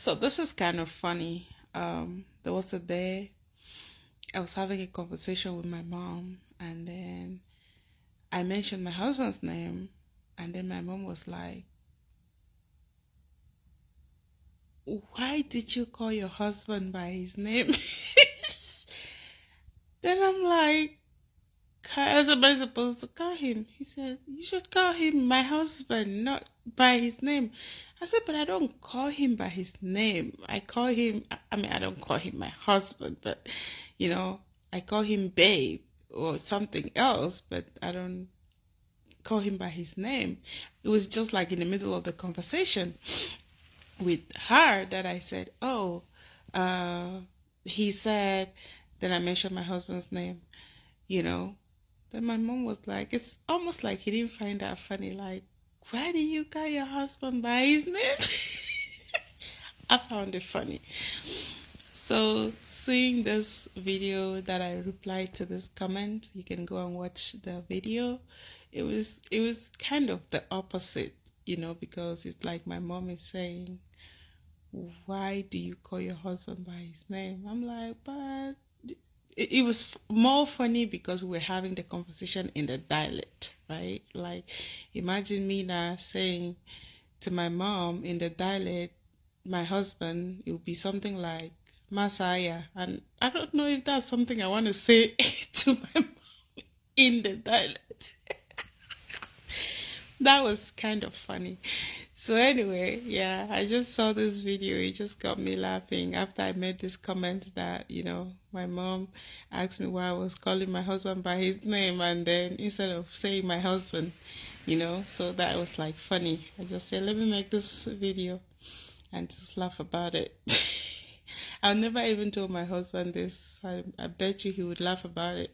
So this is kind of funny. There was a day I was having a conversation with my mom, and then I mentioned my husband's name, and then my mom was like, "Why did you call your husband by his name?" Then I'm like, "How else am I supposed to call him?" He said, "You should call him my husband, not by his name." I said, "But I don't call him by his name. I call him, I mean, I don't call him my husband, but, you know, I call him babe or something else, but I don't call him by his name." It was just like in the middle of the conversation with her that I said, "Oh, uh, he said," then I mentioned my husband's name, you know. Then my mom was like, it's almost like he didn't find that funny. Like, why do you call your husband by his name? I found it funny. So, seeing this video that I replied to this comment, you can go and watch the video. It was kind of the opposite, because it's like my mom is saying, "Why do you call your husband by his name?" I'm like, but it was more funny because we were having the conversation in the dialect, right? Like, imagine me now saying to my mom in the dialect, my husband, it would be something like Masaya. And I don't know if that's something I want to say to my mom in the dialect. That was kind of funny. So anyway, yeah, I just saw this video. It just got me laughing after I made this comment that, my mom asked me why I was calling my husband by his name, and then instead of saying my husband, so that was like funny. I just said, let me make this video and just laugh about it. I've never even told my husband this. I bet you he would laugh about it.